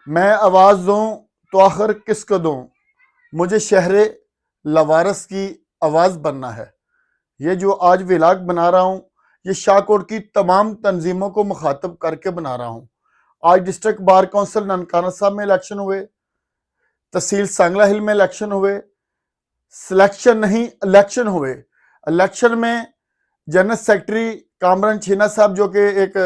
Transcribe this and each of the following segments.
मैं आवाज़ दूं तो आखिर किसको दूं, मुझे शहरे लवारस की आवाज़ बनना है। ये जो आज व्लॉग बना रहा हूं, ये शाहकोट की तमाम तंजीमों को मुखातब करके बना रहा हूं। आज डिस्ट्रिक्ट बार काउंसिल ननकाना साहब में इलेक्शन हुए, तहसील सांगला हिल में इलेक्शन हुए, सिलेक्शन नहीं इलेक्शन हुए। इलेक्शन में जनरल सेक्रेटरी कामरान छीना साहब जो कि एक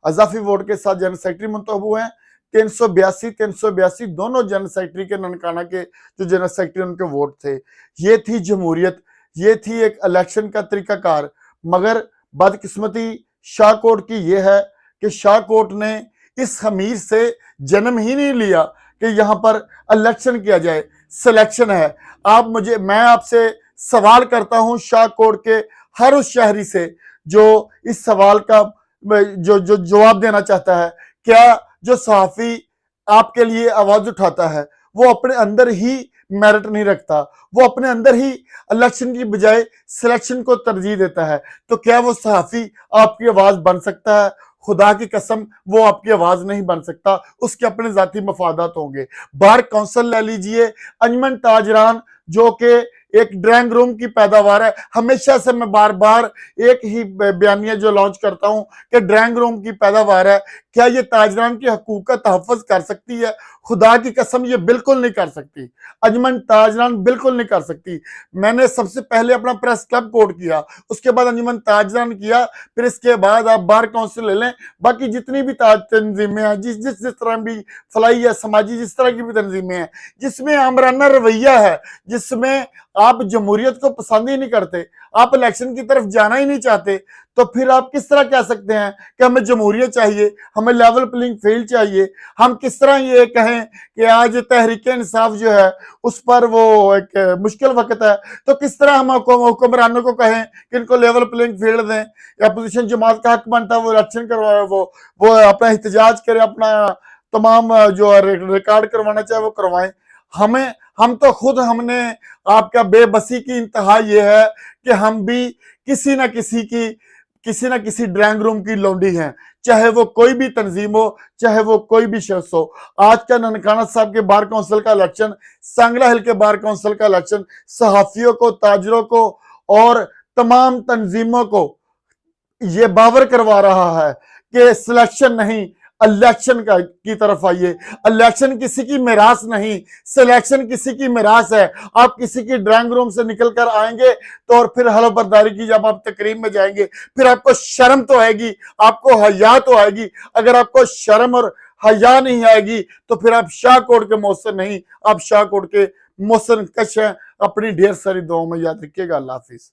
अजाफी वोट के साथ जनरल सेक्रेटरी मुंतखब हुए हैं। 382 दोनों जनरल सेक्रेटरी के ननकाना के जो जनरल सेक्रेटरी उनके वोट थे। ये थी जमहूरियत, ये थी एक इलेक्शन का तरीकाकार। मगर बदकिस्मती शाहकोट की यह है कि शाहकोट ने इस खमीर से जन्म ही नहीं लिया कि यहाँ पर इलेक्शन किया जाए, सिलेक्शन है। मैं आपसे सवाल करता हूं शाहकोट के हर उस शहरी से जो इस सवाल का जो जवाब देना चाहता है। क्या जो सहाफी आपके लिए आवाज उठाता है वो अपने अंदर ही मेरिट नहीं रखता, वो अपने अंदर ही इलेक्शन की बजाय सिलेक्शन को तरजीह देता है, तो क्या वो सहाफी आपकी आवाज बन सकता है? खुदा की कसम वो आपकी आवाज नहीं बन सकता, उसके अपने जाती मफादात होंगे। बार काउंसिल ले लीजिए, अंजुमन ताजरान जो कि एक ड्राइंग रूम की पैदावार है। हमेशा से मैं बार बार एक ही बयानिया जो लॉन्च करता हूं कि ड्राइंग रूम की पैदावार है। क्या ये ताजरान की हकूक का तहफ़्फ़ुज़ कर सकती है? खुदा की कसम ये बिल्कुल नहीं कर सकती। अंजुमन ताजरान बिल्कुल नहीं कर सकती। मैंने सबसे पहले अपना प्रेस क्लब कोड किया, उसके बाद अंजुमन ताजरान किया, फिर इसके बाद आप बार काउंसिल ले लें। बाकी जितनी भी तंजीमें हैं, जिस तरह भी फलाई है समाजी, जिस तरह की भी तंजीमें हैं जिसमें आमराना रवैया है, जिसमें आप जमहूरियत को पसंद ही नहीं करते, आप इलेक्शन की तरफ जाना ही नहीं चाहते, तो फिर आप किस तरह कह सकते हैं कि हमें जमहूरियत चाहिए, हमें लेवल प्लेइंग फील्ड चाहिए? हम किस तरह ये कहें कि आज तहरीक इंसाफ जो है उस पर वो एक मुश्किल वक्त है, तो किस तरह हम हुक्मरानों को कहें कि इनको लेवल प्लेइंग फील्ड दें? या अपोजिशन जमात का हक बनता है वो इलेक्शन करवाए, वो अपना एहतजाज करे, अपना तमाम जो रिकॉर्ड करवाना चाहे वो करवाएं। हम तो खुद हमने आपका बेबसी की इंतहा ये है कि हम भी किसी ना किसी ड्राइंग रूम की लौंडी हैं, चाहे वो कोई भी तंजीम हो, चाहे वो कोई भी शख्स हो। आज का ननकाना साहब के बार काउंसिल का इलेक्शन, सांगला हिल के बार काउंसिल का इलेक्शन सहाफियों को, ताजरों को और तमाम तंजीमों को ये बावर करवा रहा है कि सिलेक्शन नहीं इलेक्शन की तरफ आइए। इलेक्शन किसी की मिरास नहीं, सिलेक्शन किसी की मिरास है। आप किसी की ड्राइंग रूम से निकल कर आएंगे तो और फिर हलो बर्दारी की जब आप तकरीब में जाएंगे फिर आपको शर्म तो आएगी, आपको हया तो आएगी। अगर आपको शर्म और हया नहीं आएगी तो फिर आप शाहकोट के मोहसिन नहीं, आप शाहकोट के मोहसिन कश हैं। अपनी ढेर सारी दुआओं में याद रखिएगा। अल्लाह हाफिज।